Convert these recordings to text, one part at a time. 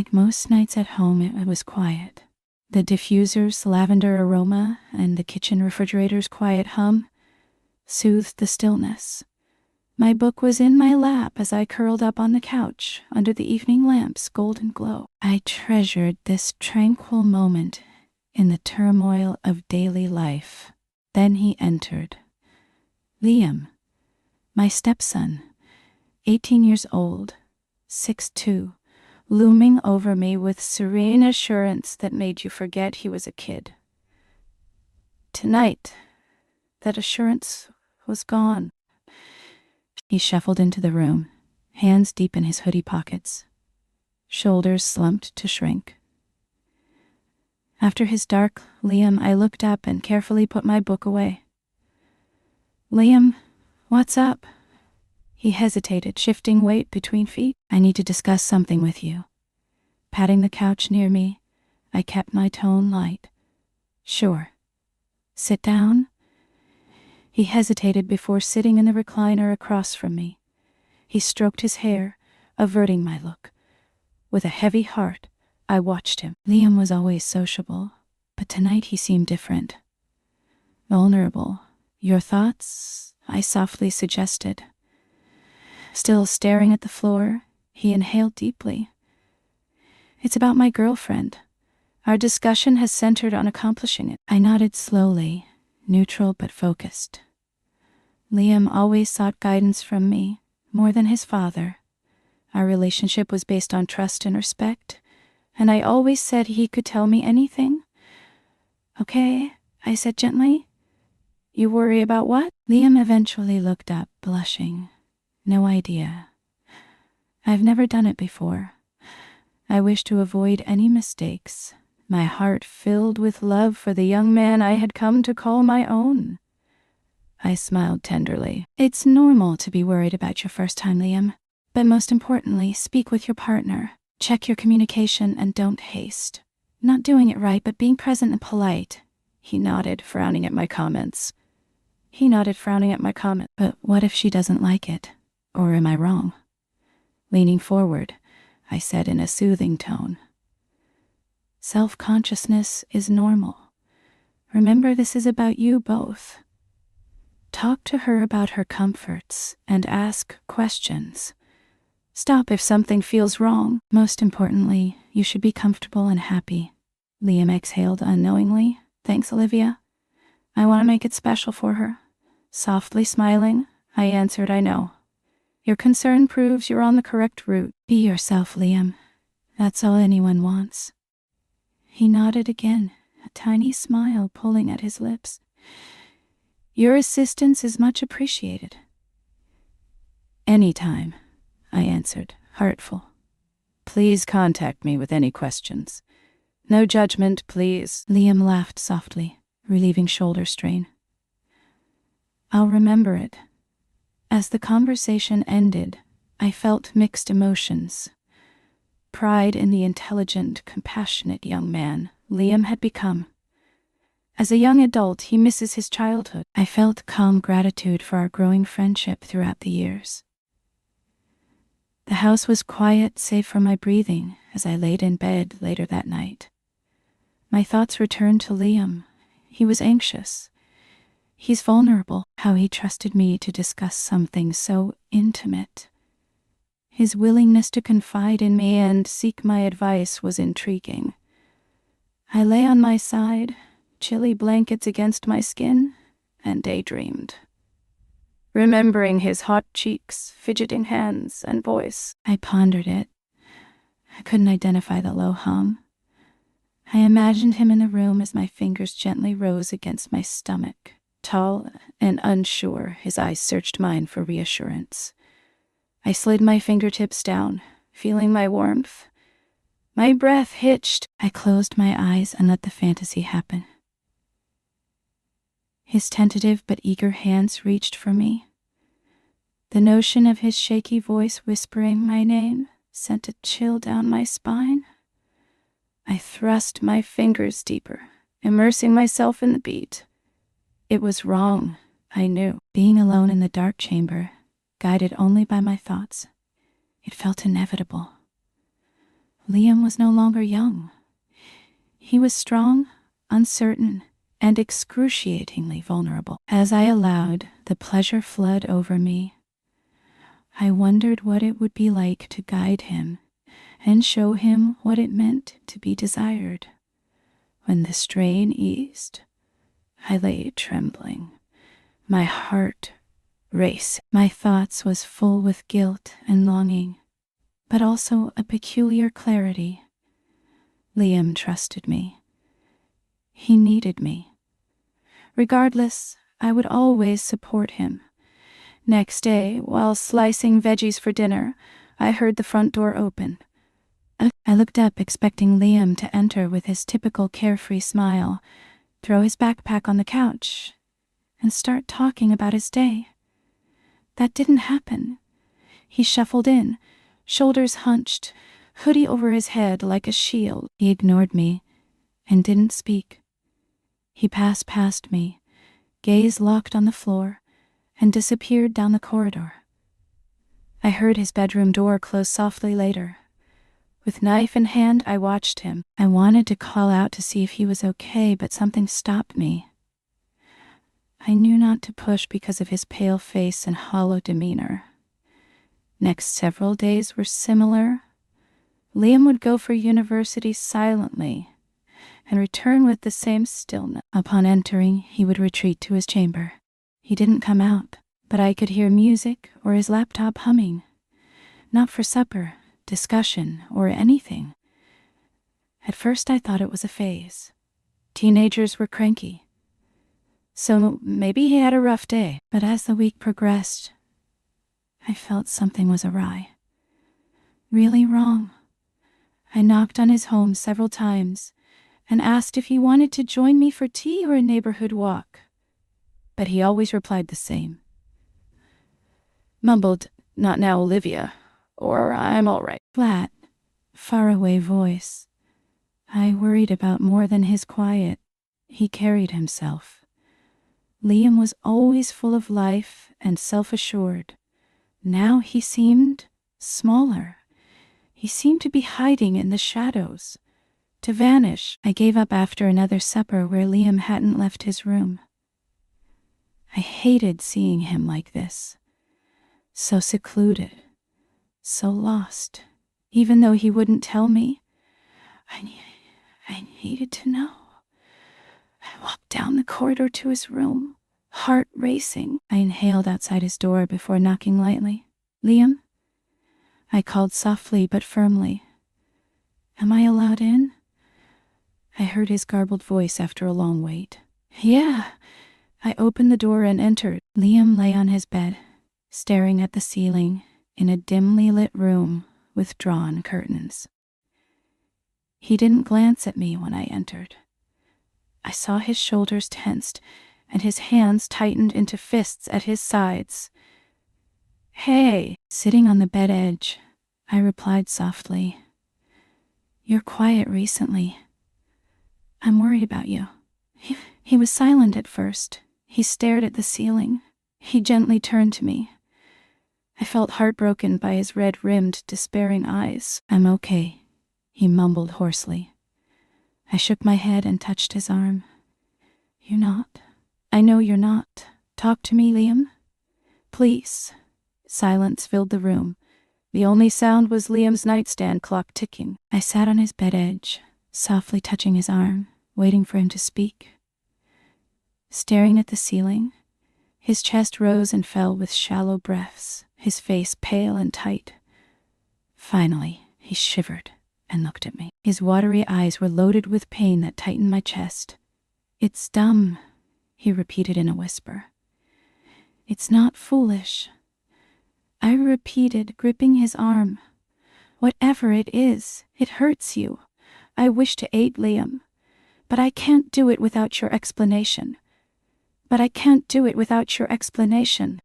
Like most nights at home, it was quiet. The diffuser's lavender aroma and the kitchen refrigerator's quiet hum soothed the stillness. My book was in my lap as I curled up on the couch under the evening lamp's golden glow. I treasured this tranquil moment in the turmoil of daily life. Then he entered. Liam, my stepson, 18 years old, 6'2", looming over me with serene assurance that made you forget he was a kid. Tonight, that assurance was gone. He shuffled into the room, hands deep in his hoodie pockets, shoulders slumped to shrink. After his dark Liam, I looked up and carefully put my book away. Liam, what's up? He hesitated, shifting weight between feet. I need to discuss something with you. Patting the couch near me, I kept my tone light. Sure. Sit down. He hesitated before sitting in the recliner across from me. He stroked his hair, averting my look. With a heavy heart, I watched him. Liam was always sociable, but tonight he seemed different. Vulnerable. Your thoughts? I softly suggested. Still staring at the floor, he inhaled deeply. It's about my girlfriend. Our discussion has centered on accomplishing it. I nodded slowly, neutral but focused. Liam always sought guidance from me, more than his father. Our relationship was based on trust and respect, and I always said he could tell me anything. Okay, I said gently. You worry about what? Liam eventually looked up, blushing. No idea. I've never done it before. I wish to avoid any mistakes, my heart filled with love for the young man I had come to call my own. I smiled tenderly. It's normal to be worried about your first time, Liam. But most importantly, speak with your partner. Check your communication and don't haste. Not doing it right, but being present and polite. He nodded, frowning at my comments. But what if she doesn't like it? Or am I wrong? Leaning forward, I said in a soothing tone. Self-consciousness is normal. Remember, this is about you both. Talk to her about her comforts and ask questions. Stop if something feels wrong. Most importantly, you should be comfortable and happy. Liam exhaled unknowingly. Thanks, Olivia. I want to make it special for her. Softly smiling, I answered, I know. Your concern proves you're on the correct route. Be yourself, Liam. That's all anyone wants. He nodded again, a tiny smile pulling at his lips. Your assistance is much appreciated. Anytime, I answered, heartful. Please contact me with any questions. No judgment, please. Liam laughed softly, relieving shoulder strain. I'll remember it. As the conversation ended, I felt mixed emotions. Pride in the intelligent, compassionate young man Liam had become. As a young adult, he misses his childhood. I felt calm gratitude for our growing friendship throughout the years. The house was quiet, save for my breathing, as I laid in bed later that night. My thoughts returned to Liam. He was anxious. He's vulnerable. How he trusted me to discuss something so intimate. His willingness to confide in me and seek my advice was intriguing. I lay on my side, chilly blankets against my skin, and daydreamed. Remembering his hot cheeks, fidgeting hands, and voice, I pondered it. I couldn't identify the low hum. I imagined him in the room as my fingers gently rose against my stomach. Tall and unsure, his eyes searched mine for reassurance. I slid my fingertips down, feeling my warmth. My breath hitched. I closed my eyes and let the fantasy happen. His tentative but eager hands reached for me. The notion of his shaky voice whispering my name sent a chill down my spine. I thrust my fingers deeper, immersing myself in the beat. It was wrong, I knew. Being alone in the dark chamber, guided only by my thoughts, it felt inevitable. Liam was no longer young. He was strong, uncertain, and excruciatingly vulnerable. As I allowed the pleasure flood over me, I wondered what it would be like to guide him and show him what it meant to be desired. When the strain eased, I lay trembling, my heart racing. My thoughts was full with guilt and longing, but also a peculiar clarity. Liam trusted me. He needed me. Regardless, I would always support him. Next day, while slicing veggies for dinner, I heard the front door open. I looked up, expecting Liam to enter with his typical carefree smile, throw his backpack on the couch, and start talking about his day. That didn't happen. He shuffled in, shoulders hunched, hoodie over his head like a shield. He ignored me and didn't speak. He passed past me, gaze locked on the floor, and disappeared down the corridor. I heard his bedroom door close softly later. With knife in hand, I watched him. I wanted to call out to see if he was okay, but something stopped me. I knew not to push because of his pale face and hollow demeanor. Next several days were similar. Liam would go for university silently and return with the same stillness. Upon entering, he would retreat to his chamber. He didn't come out, but I could hear music or his laptop humming. Not for supper, discussion, or anything. At first I thought it was a phase. Teenagers were cranky. So maybe he had a rough day. But as the week progressed, I felt something was awry. Really wrong. I knocked on his home several times and asked if he wanted to join me for tea or a neighborhood walk. But he always replied the same. Mumbled, "Not now, Olivia," or "I'm all right." Flat, faraway voice. I worried about more than his quiet. He carried himself. Liam was always full of life and self-assured. Now he seemed smaller. He seemed to be hiding in the shadows, to vanish. I gave up after another supper where Liam hadn't left his room. I hated seeing him like this. So secluded, so lost. Even though he wouldn't tell me, I needed to know. I walked down the corridor to his room, heart racing. I inhaled outside his door before knocking lightly. "Liam?" I called softly but firmly. "Am I allowed in?" I heard his garbled voice after a long wait. "Yeah." I opened the door and entered. Liam lay on his bed, staring at the ceiling in a dimly lit room with drawn curtains. He didn't glance at me when I entered. I saw his shoulders tensed and his hands tightened into fists at his sides. "Hey." Sitting on the bed edge, I replied softly, "You're quiet recently. I'm worried about you." He was silent at first. He stared at the ceiling. He gently turned to me. I felt heartbroken by his red-rimmed, despairing eyes. "I'm okay," he mumbled hoarsely. I shook my head and touched his arm. "You're not. I know you're not. Talk to me, Liam. Please." Silence filled the room. The only sound was Liam's nightstand clock ticking. I sat on his bed edge, softly touching his arm, waiting for him to speak. Staring at the ceiling, his chest rose and fell with shallow breaths, his face pale and tight. Finally, he shivered and looked at me. His watery eyes were loaded with pain that tightened my chest. "It's dumb," he repeated in a whisper. "It's not foolish." I repeated, gripping his arm. "Whatever it is, it hurts you. I wish to aid Liam, but I can't do it without your explanation.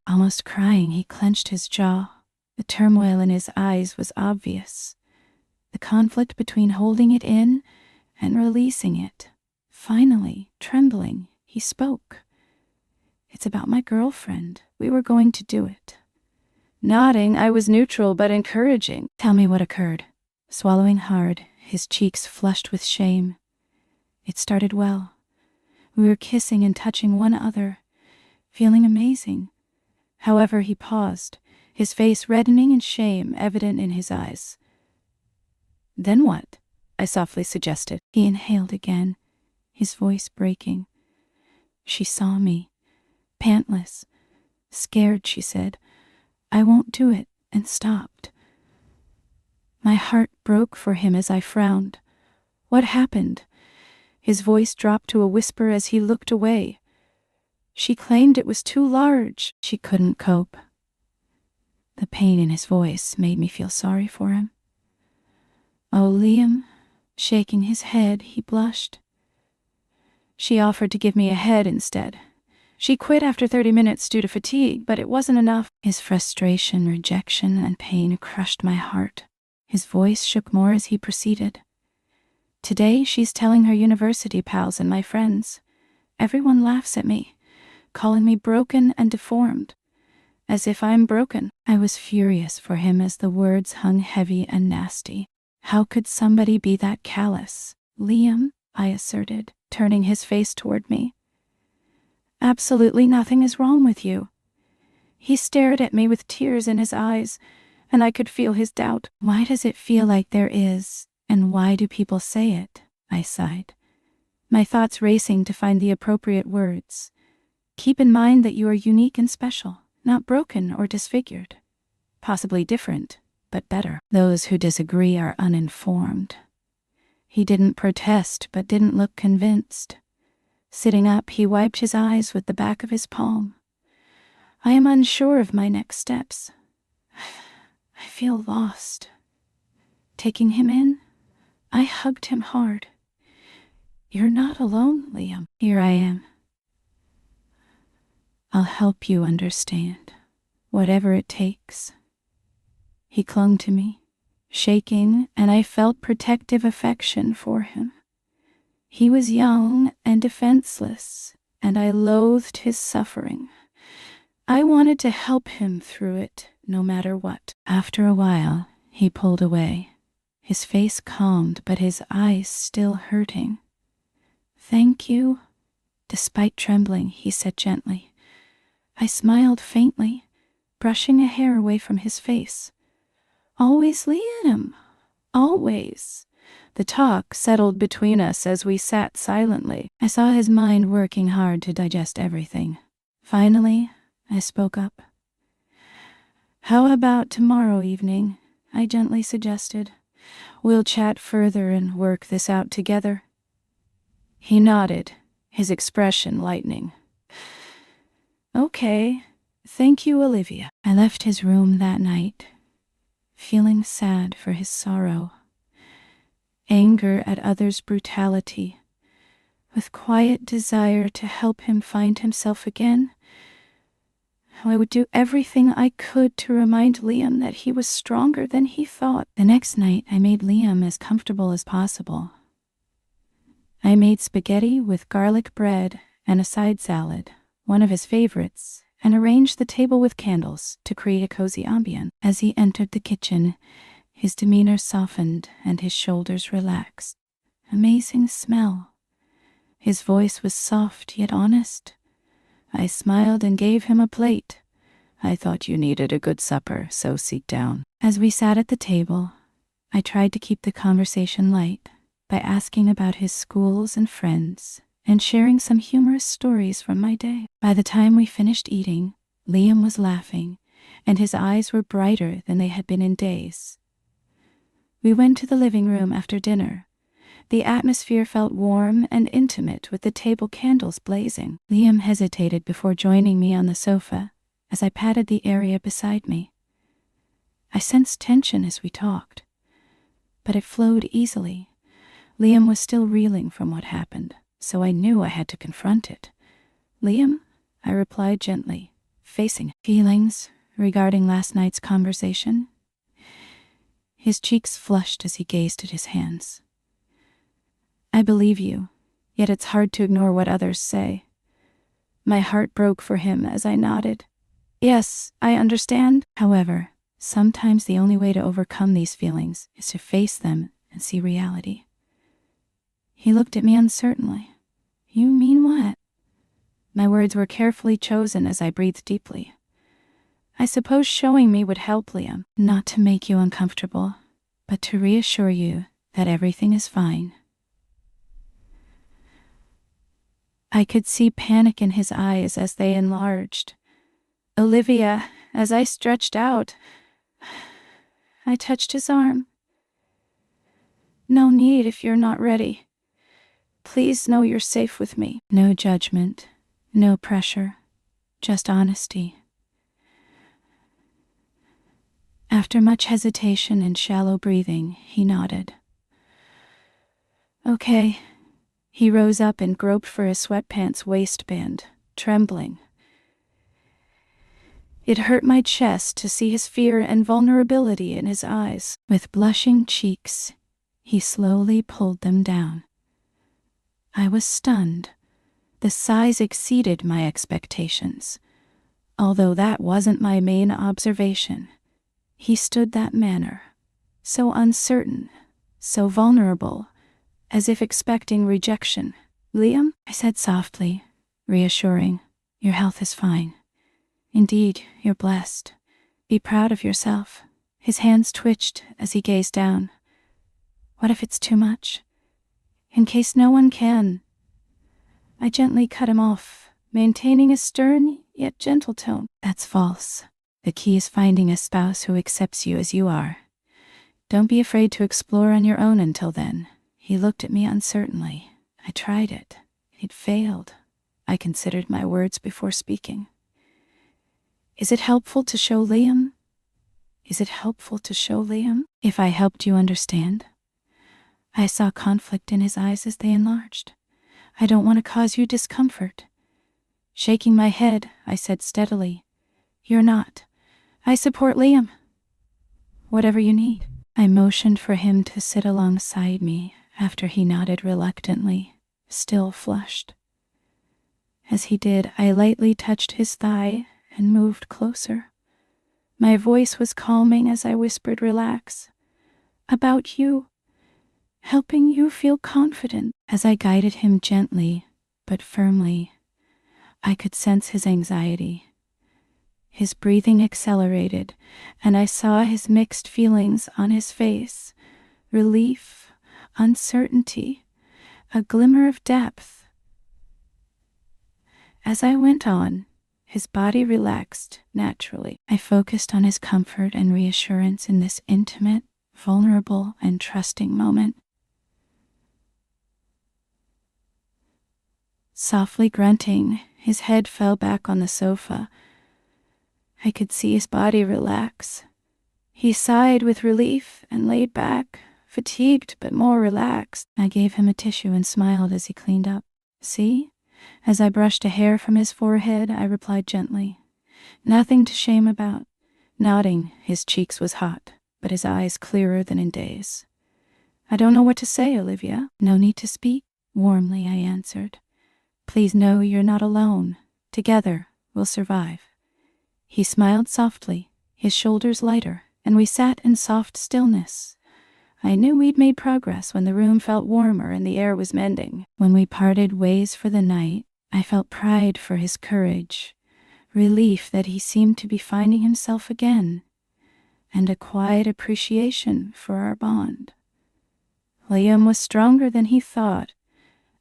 Almost crying, he clenched his jaw. The turmoil in his eyes was obvious. The conflict between holding it in and releasing it. Finally, trembling, he spoke. "It's about my girlfriend. We were going to do it." Nodding, I was neutral but encouraging. "Tell me what occurred." Swallowing hard, his cheeks flushed with shame. It started well. We were kissing and touching one another, feeling amazing. However, he paused, his face reddening in shame evident in his eyes. "Then what?" I softly suggested. He inhaled again, his voice breaking. "She saw me, pantless. Scared," she said. "I won't do it," and stopped. My heart broke for him as I frowned. "What happened?" His voice dropped to a whisper as he looked away. "She claimed it was too large. She couldn't cope." The pain in his voice made me feel sorry for him. "Oh, Liam," shaking his head, he blushed. "She offered to give me a head instead. She quit after 30 minutes due to fatigue, but it wasn't enough." His frustration, rejection, and pain crushed my heart. His voice shook more as he proceeded. "Today, she's telling her university pals and my friends. Everyone laughs at me, calling me broken and deformed. As if I'm broken." I was furious for him as the words hung heavy and nasty. How could somebody be that callous? "Liam," I asserted, turning his face toward me. "Absolutely nothing is wrong with you." He stared at me with tears in his eyes, and I could feel his doubt. "Why does it feel like there is, and why do people say it?" I sighed, my thoughts racing to find the appropriate words. "Keep in mind that you are unique and special, not broken or disfigured. Possibly different, but better. Those who disagree are uninformed." He didn't protest, but didn't look convinced. Sitting up, he wiped his eyes with the back of his palm. "I am unsure of my next steps. I feel lost." Taking him in, I hugged him hard. "You're not alone, Liam. Here I am. I'll help you understand, whatever it takes." He clung to me, shaking, and I felt protective affection for him. He was young and defenseless, and I loathed his suffering. I wanted to help him through it, no matter what. After a while, he pulled away, his face calmed, but his eyes still hurting. "Thank you." Despite trembling, he said gently. I smiled faintly, brushing a hair away from his face. "Always, Liam. Always." The talk settled between us as we sat silently. I saw his mind working hard to digest everything. Finally, I spoke up. "How about tomorrow evening?" I gently suggested. "We'll chat further and work this out together." He nodded, his expression lightening. "Okay, thank you, Olivia." I left his room that night, feeling sad for his sorrow, anger at others' brutality, with quiet desire to help him find himself again. I would do everything I could to remind Liam that he was stronger than he thought. The next night, I made Liam as comfortable as possible. I made spaghetti with garlic bread and a side salad, one of his favorites, and arranged the table with candles to create a cozy ambience. As he entered the kitchen, his demeanor softened and his shoulders relaxed. Amazing smell. His voice was soft yet honest. I smiled and gave him a plate. "I thought you needed a good supper, so sit down." As we sat at the table, I tried to keep the conversation light by asking about his schools and friends and sharing some humorous stories from my day. By the time we finished eating, Liam was laughing, and his eyes were brighter than they had been in days. We went to the living room after dinner. The atmosphere felt warm and intimate with the table candles blazing. Liam hesitated before joining me on the sofa as I patted the area beside me. I sensed tension as we talked, but it flowed easily. Liam was still reeling from what happened, so I knew I had to confront it. "Liam," I replied gently, facing feelings regarding last night's conversation. His cheeks flushed as he gazed at his hands. "I believe you, yet it's hard to ignore what others say." My heart broke for him as I nodded. "Yes, I understand." However, sometimes the only way to overcome these feelings is to face them and see reality. He looked at me uncertainly. You mean what? My words were carefully chosen as I breathed deeply. I suppose showing me would help, Liam, not to make you uncomfortable, but to reassure you that everything is fine. I could see panic in his eyes as they enlarged. Olivia, as I stretched out, I touched his arm. No need if you're not ready. Please know you're safe with me. No judgment, no pressure, just honesty. After much hesitation and shallow breathing, he nodded. Okay. He rose up and groped for his sweatpants waistband, trembling. It hurt my chest to see his fear and vulnerability in his eyes. With blushing cheeks, he slowly pulled them down. I was stunned. The size exceeded my expectations. Although that wasn't my main observation, he stood that manner, so uncertain, so vulnerable, as if expecting rejection. Liam, I said softly, reassuring, your health is fine. Indeed, you're blessed. Be proud of yourself. His hands twitched as he gazed down. What if it's too much? In case no one can. I gently cut him off, maintaining a stern yet gentle tone. That's false. The key is finding a spouse who accepts you as you are. Don't be afraid to explore on your own until then. He looked at me uncertainly. I tried it. It failed. I considered my words before speaking. Is it helpful to show Liam? Is it helpful to show Liam? If I helped you understand? I saw conflict in his eyes as they enlarged. I don't want to cause you discomfort. Shaking my head, I said steadily, You're not. I support Liam. Whatever you need. I motioned for him to sit alongside me after he nodded reluctantly, still flushed. As he did, I lightly touched his thigh and moved closer. My voice was calming as I whispered, Relax. About you. Helping you feel confident. As I guided him gently, but firmly, I could sense his anxiety. His breathing accelerated, and I saw his mixed feelings on his face. Relief, uncertainty, a glimmer of depth. As I went on, his body relaxed naturally. I focused on his comfort and reassurance in this intimate, vulnerable, and trusting moment. Softly grunting, his head fell back on the sofa. I could see his body relax. He sighed with relief and laid back, fatigued but more relaxed. I gave him a tissue and smiled as he cleaned up. See? As I brushed a hair from his forehead, I replied gently, Nothing to shame about. Nodding, his cheeks was hot, but his eyes clearer than in days. I don't know what to say, Olivia. No need to speak. Warmly, I answered. Please know you're not alone. Together, we'll survive. He smiled softly, his shoulders lighter, and we sat in soft stillness. I knew we'd made progress when the room felt warmer and the air was mending. When we parted ways for the night, I felt pride for his courage, relief that he seemed to be finding himself again, and a quiet appreciation for our bond. Liam was stronger than he thought,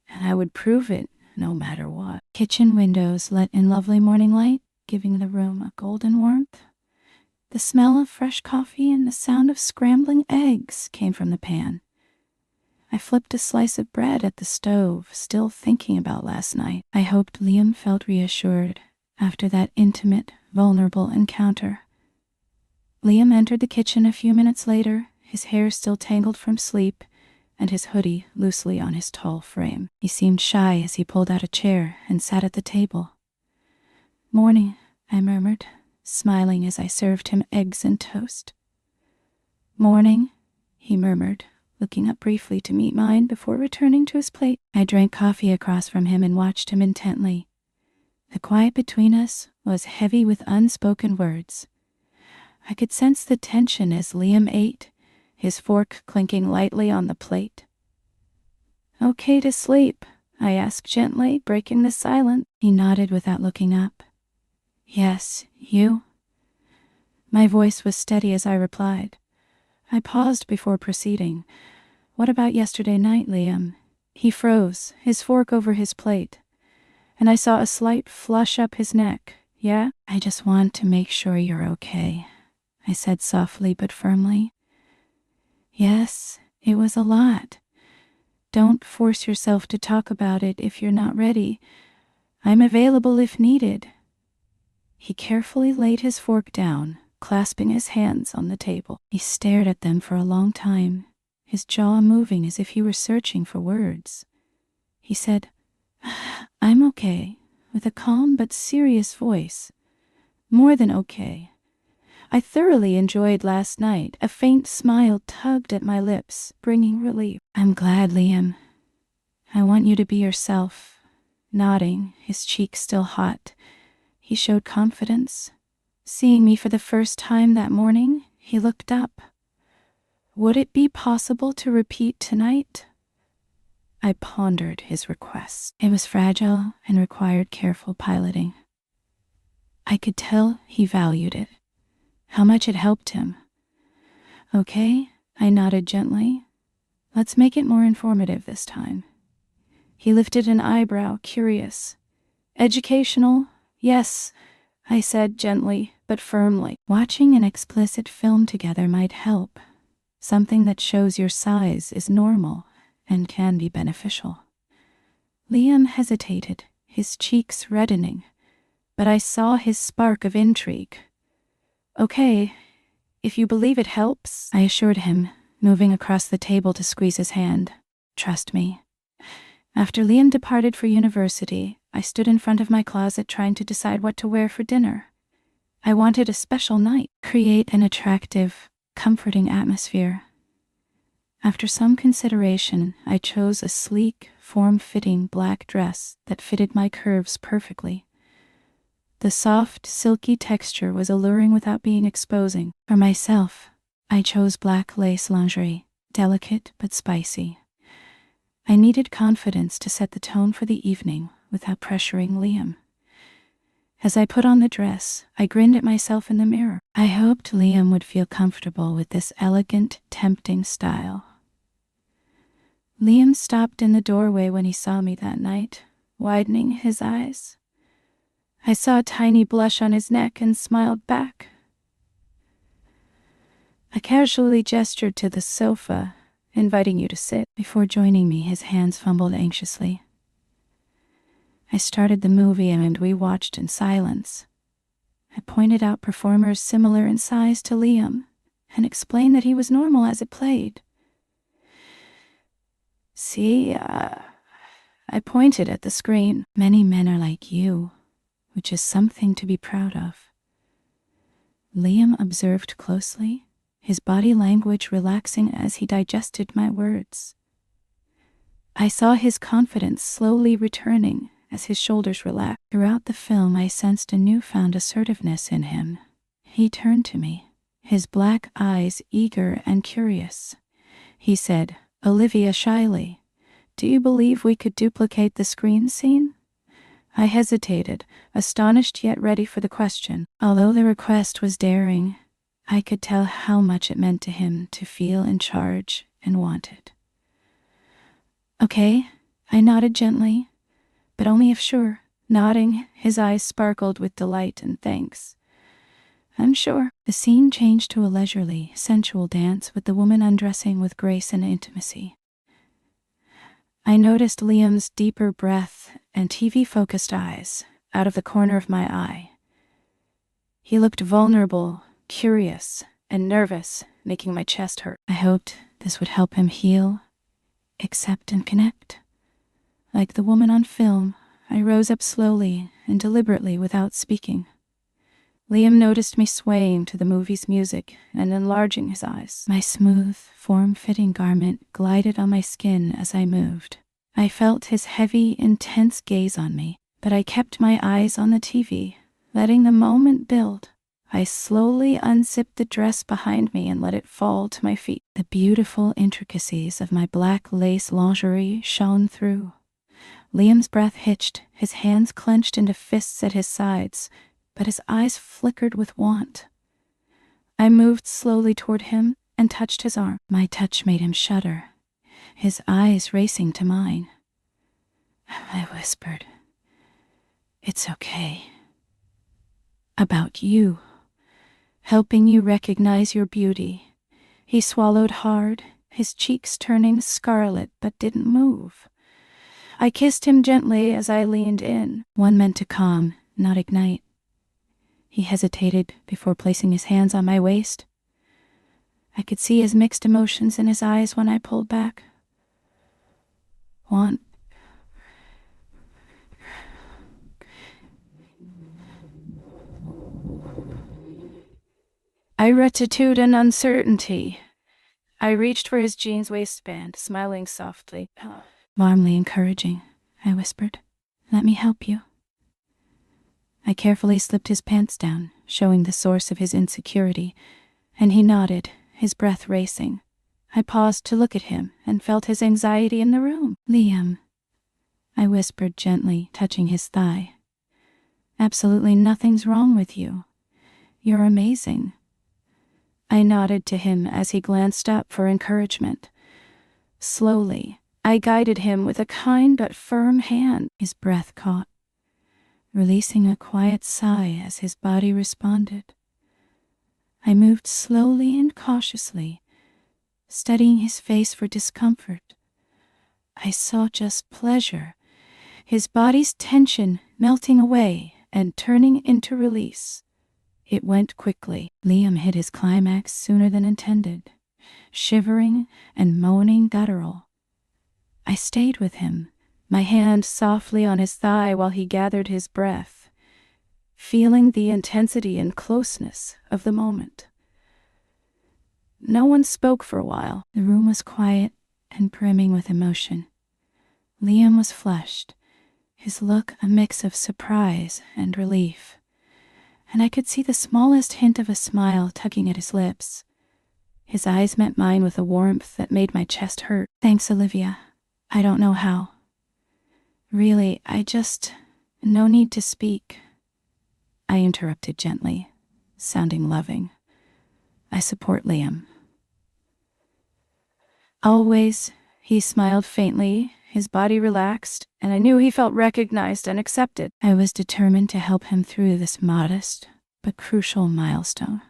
and I would prove it no matter what. Kitchen windows let in lovely morning light, giving the room a golden warmth. The smell of fresh coffee and the sound of scrambling eggs came from the pan. I flipped a slice of bread at the stove, still thinking about last night. I hoped Liam felt reassured after that intimate, vulnerable encounter. Liam entered the kitchen a few minutes later, his hair still tangled from sleep, and his hoodie loosely on his tall frame. He seemed shy as he pulled out a chair and sat at the table. Morning, I murmured, smiling as I served him eggs and toast. Morning, he murmured, looking up briefly to meet mine before returning to his plate. I drank coffee across from him and watched him intently. The quiet between us was heavy with unspoken words. I could sense the tension as Liam ate, his fork clinking lightly on the plate. "Okay to sleep?" I asked gently, breaking the silence. He nodded without looking up. "Yes, you?" My voice was steady as I replied. I paused before proceeding. "What about yesterday night, Liam?" He froze, his fork over his plate, and I saw a slight flush up his neck. "Yeah? I just want to make sure you're okay," I said softly but firmly. "Yes, it was a lot. Don't force yourself to talk about it if you're not ready. I'm available if needed." He carefully laid his fork down, clasping his hands on the table. He stared at them for a long time, his jaw moving as if he were searching for words. He said, "I'm okay," with a calm but serious voice. "More than okay. I thoroughly enjoyed last night." A faint smile tugged at my lips, bringing relief. "I'm glad, Liam. I want you to be yourself." Nodding, his cheeks still hot, he showed confidence. Seeing me for the first time that morning, he looked up. "Would it be possible to repeat tonight?" I pondered his request. It was fragile and required careful piloting. I could tell he valued it, how much it helped him. "Okay," I nodded gently. "Let's make it more informative this time." He lifted an eyebrow, curious. "Educational? Yes," I said gently but firmly. "Watching an explicit film together might help. Something that shows your size is normal and can be beneficial." Liam hesitated, his cheeks reddening, but I saw his spark of intrigue. "Okay, if you believe it helps," I assured him, moving across the table to squeeze his hand. "Trust me." After Liam departed for university, I stood in front of my closet trying to decide what to wear for dinner. I wanted a special night, create an attractive, comforting atmosphere. After some consideration, I chose a sleek, form-fitting black dress that fitted my curves perfectly. The soft, silky texture was alluring without being exposing. For myself, I chose black lace lingerie, delicate but spicy. I needed confidence to set the tone for the evening without pressuring Liam. As I put on the dress, I grinned at myself in the mirror. I hoped Liam would feel comfortable with this elegant, tempting style. Liam stopped in the doorway when he saw me that night, widening his eyes. I saw a tiny blush on his neck and smiled back. I casually gestured to the sofa, inviting you to sit. Before joining me, his hands fumbled anxiously. I started the movie and we watched in silence. I pointed out performers similar in size to Liam and explained that he was normal as it played. "See, I pointed at the screen. "Many men are like you, which is something to be proud of." Liam observed closely, his body language relaxing as he digested my words. I saw his confidence slowly returning as his shoulders relaxed. Throughout the film, I sensed a newfound assertiveness in him. He turned to me, his black eyes eager and curious. He said, "Olivia," shyly, "do you believe we could duplicate the screen scene?" I hesitated, astonished yet ready for the question. Although the request was daring, I could tell how much it meant to him to feel in charge and wanted. "Okay," I nodded gently, but only if sure. Nodding, his eyes sparkled with delight and thanks. "I'm sure." The scene changed to a leisurely, sensual dance with the woman undressing with grace and intimacy. I noticed Liam's deeper breath and TV-focused eyes out of the corner of my eye. He looked vulnerable, curious, and nervous, making my chest hurt. I hoped this would help him heal, accept, and connect. Like the woman on film, I rose up slowly and deliberately without speaking. Liam noticed me swaying to the movie's music and enlarging his eyes. My smooth, form-fitting garment glided on my skin as I moved. I felt his heavy, intense gaze on me, but I kept my eyes on the TV, letting the moment build. I slowly unzipped the dress behind me and let it fall to my feet. The beautiful intricacies of my black lace lingerie shone through. Liam's breath hitched, his hands clenched into fists at his sides, but his eyes flickered with want. I moved slowly toward him and touched his arm. My touch made him shudder, his eyes racing to mine. I whispered, "It's okay. About you. Helping you recognize your beauty." He swallowed hard, his cheeks turning scarlet but didn't move. I kissed him gently as I leaned in, one meant to calm, not ignite. He hesitated before placing his hands on my waist. I could see his mixed emotions in his eyes when I pulled back. Want. I retitude and uncertainty. I reached for his jeans waistband, smiling softly. Warmly encouraging, I whispered. "Let me help you." I carefully slipped his pants down, showing the source of his insecurity, and he nodded, his breath racing. I paused to look at him and felt his anxiety in the room. "Liam," I whispered gently, touching his thigh. "Absolutely nothing's wrong with you. You're amazing." I nodded to him as he glanced up for encouragement. Slowly, I guided him with a kind but firm hand. His breath caught, releasing a quiet sigh as his body responded. I moved slowly and cautiously, studying his face for discomfort. I saw just pleasure, his body's tension melting away and turning into release. It went quickly. Liam hit his climax sooner than intended, shivering and moaning guttural. I stayed with him, my hand softly on his thigh while he gathered his breath, feeling the intensity and closeness of the moment. No one spoke for a while. The room was quiet and brimming with emotion. Liam was flushed, his look a mix of surprise and relief, and I could see the smallest hint of a smile tugging at his lips. His eyes met mine with a warmth that made my chest hurt. "Thanks, Olivia. I don't know how. Really, no need to speak." I interrupted gently, sounding loving. "I support Liam." "Always," he smiled faintly, his body relaxed, and I knew he felt recognized and accepted. I was determined to help him through this modest but crucial milestone.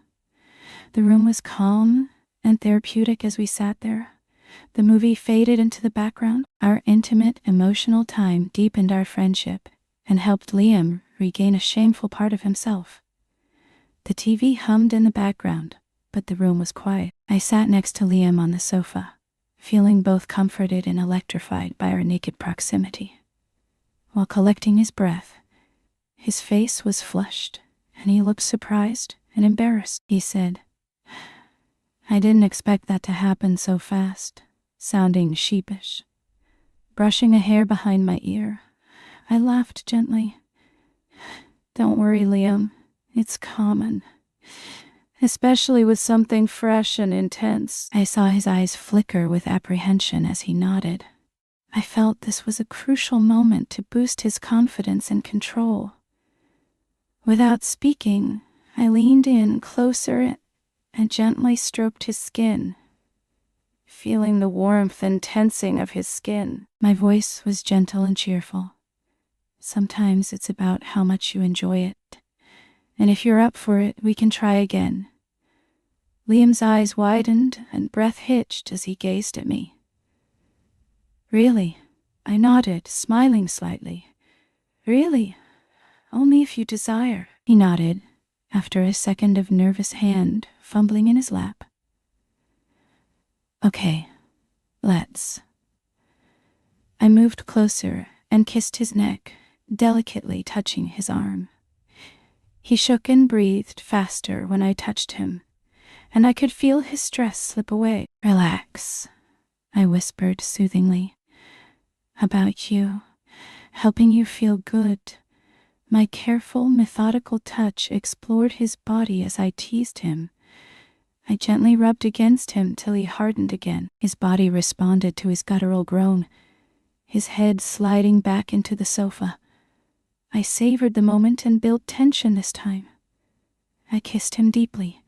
The room was calm and therapeutic as we sat there. The movie faded into the background. Our intimate, emotional time deepened our friendship and helped Liam regain a shameful part of himself. The TV hummed in the background, but the room was quiet. I sat next to Liam on the sofa, feeling both comforted and electrified by our naked proximity. While collecting his breath, his face was flushed, and he looked surprised and embarrassed. He said, "I didn't expect that to happen so fast," sounding sheepish. Brushing a hair behind my ear, I laughed gently. "Don't worry, Liam. It's common. Especially with something fresh and intense." I saw his eyes flicker with apprehension as he nodded. I felt this was a crucial moment to boost his confidence and control. Without speaking, I leaned in closer and gently stroked his skin, feeling the warmth and tensing of his skin. My voice was gentle and cheerful. "Sometimes it's about how much you enjoy it. And if you're up for it, we can try again." Liam's eyes widened and breath hitched as he gazed at me. "Really?" I nodded, smiling slightly. "Really? Only if you desire." He nodded, after a second of nervous hand fumbling in his lap. "Okay, let's." I moved closer and kissed his neck, delicately touching his arm. He shook and breathed faster when I touched him, and I could feel his stress slip away. "Relax," I whispered soothingly. "About you, helping you feel good, My careful, methodical touch explored his body as I teased him. I gently rubbed against him till he hardened again. His body responded to his guttural groan, his head sliding back into the sofa. I savored the moment and built tension this time. I kissed him deeply,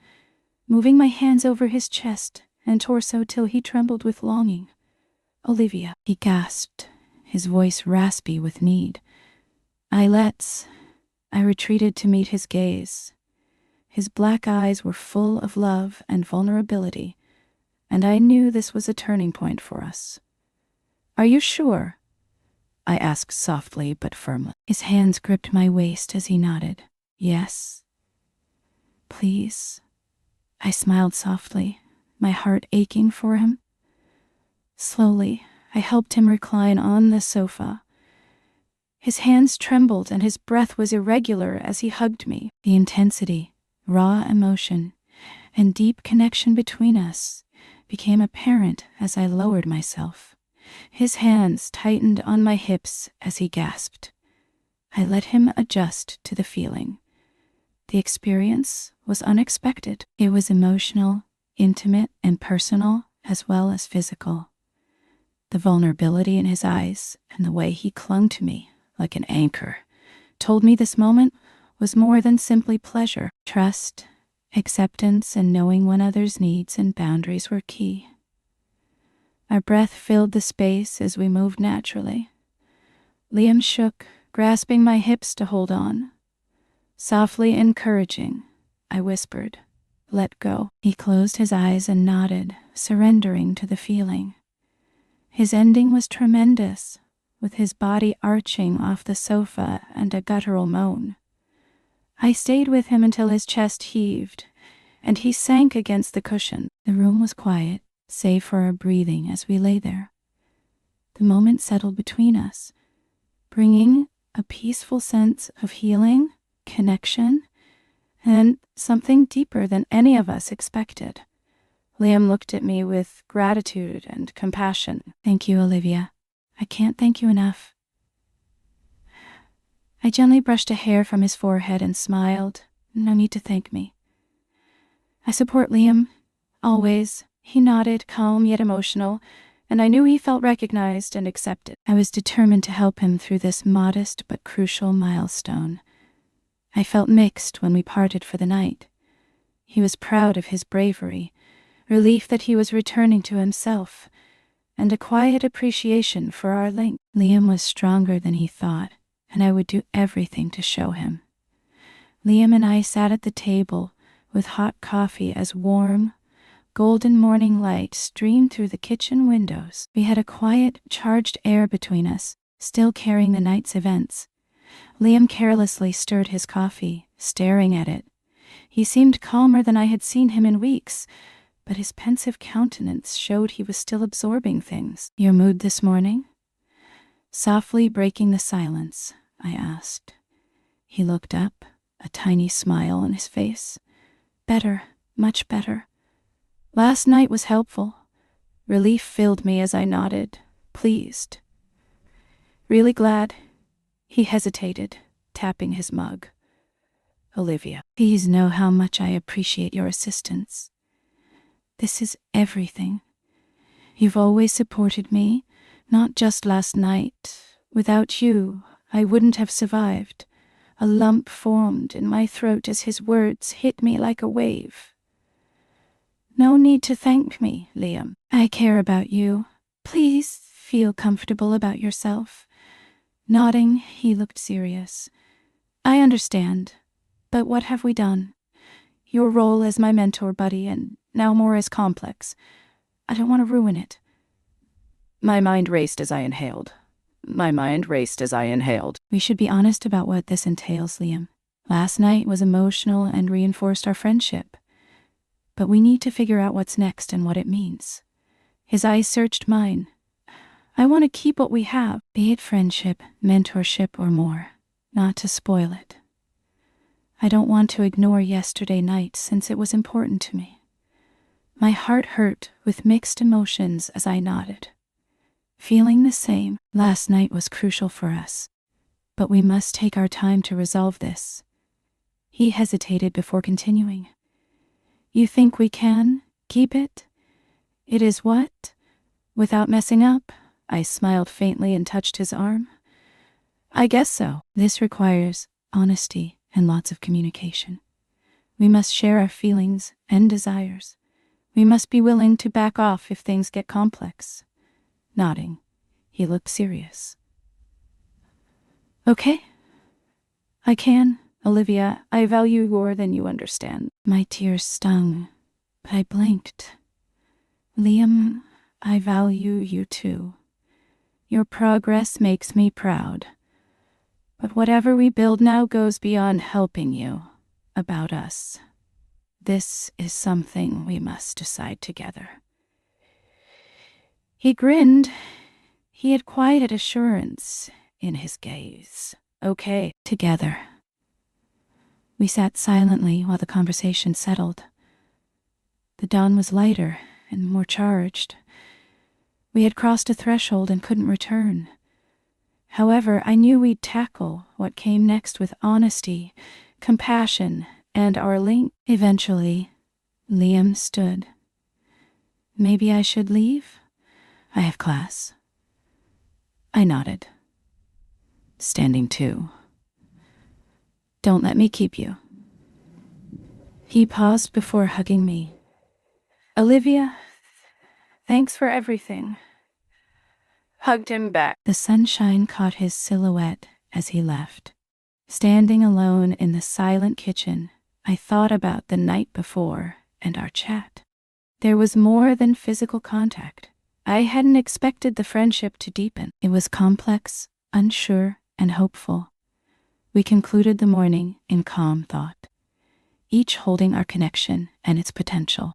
moving my hands over his chest and torso till he trembled with longing. "Olivia," he gasped, his voice raspy with need. I retreated to meet his gaze. His black eyes were full of love and vulnerability, and I knew this was a turning point for us. "Are you sure?" I asked softly but firmly. His hands gripped my waist as he nodded. "Yes. Please." I smiled softly, my heart aching for him. Slowly, I helped him recline on the sofa. His hands trembled and his breath was irregular as he hugged me. The intensity, raw emotion, and deep connection between us became apparent as I lowered myself. His hands tightened on my hips as he gasped. I let him adjust to the feeling. The experience was unexpected. It was emotional, intimate, and personal, as well as physical. The vulnerability in his eyes and the way he clung to me like an anchor told me this moment was more than simply pleasure. Trust, acceptance, and knowing one another's needs and boundaries were key. Our breath filled the space as we moved naturally. Liam shook, grasping my hips to hold on. Softly encouraging, I whispered, "Let go." He closed his eyes and nodded, surrendering to the feeling. His ending was tremendous, with his body arching off the sofa and a guttural moan. I stayed with him until his chest heaved, and he sank against the cushion. The room was quiet, save for our breathing as we lay there. The moment settled between us, bringing a peaceful sense of healing, connection, and something deeper than any of us expected. Liam looked at me with gratitude and compassion. "Thank you, Olivia. I can't thank you enough." I gently brushed a hair from his forehead and smiled. "No need to thank me. I support Liam, always." He nodded, calm yet emotional, and I knew he felt recognized and accepted. I was determined to help him through this modest but crucial milestone. I felt mixed when we parted for the night. He was proud of his bravery, relief that he was returning to himself, and a quiet appreciation for our link. Liam was stronger than he thought, and I would do everything to show him. Liam and I sat at the table with hot coffee as warm, golden morning light streamed through the kitchen windows. We had a quiet, charged air between us, still carrying the night's events. Liam carelessly stirred his coffee, staring at it. He seemed calmer than I had seen him in weeks, but his pensive countenance showed he was still absorbing things. "Your mood this morning?" Softly breaking the silence, I asked. He looked up, a tiny smile on his face. "Better, much better. Last night was helpful." Relief filled me as I nodded, pleased. "Really glad." He hesitated, tapping his mug. "Olivia, please know how much I appreciate your assistance. This is everything. You've always supported me, not just last night. Without you, I wouldn't have survived." A lump formed in my throat as his words hit me like a wave. "No need to thank me, Liam. I care about you. Please feel comfortable about yourself." Nodding, he looked serious. "I understand, but what have we done? Your role as my mentor buddy, and now more as complex. I don't want to ruin it." My mind raced as I inhaled. "We should be honest about what this entails, Liam. Last night was emotional and reinforced our friendship. But we need to figure out what's next and what it means." His eyes searched mine. "I want to keep what we have, be it friendship, mentorship, or more, not to spoil it. I don't want to ignore yesterday night since it was important to me." My heart hurt with mixed emotions as I nodded. Feeling the same, last night was crucial for us. But we must take our time to resolve this. He hesitated before continuing. You think we can keep it? It is what? Without messing up? I smiled faintly and touched his arm. I guess so. This requires honesty and lots of communication. We must share our feelings and desires. We must be willing to back off if things get complex. Nodding, he looked serious. Okay. I can, Olivia. I value you more than you understand. My tears stung. I blinked. Liam, I value you too. Your progress makes me proud. But whatever we build now goes beyond helping you. About us. This is something we must decide together. He grinned. He had quiet assurance in his gaze. Okay, together. We sat silently while the conversation settled. The dawn was lighter and more charged. We had crossed a threshold and couldn't return. However, I knew we'd tackle what came next with honesty, compassion, and our link. Eventually, Liam stood. Maybe I should leave? I have class. I nodded. Standing too. Don't let me keep you. He paused before hugging me. Olivia, thanks for everything. Hugged him back. The sunshine caught his silhouette as he left. Standing alone in the silent kitchen, I thought about the night before and our chat. There was more than physical contact. I hadn't expected the friendship to deepen. It was complex, unsure, and hopeful. We concluded the morning in calm thought, each holding our connection and its potential.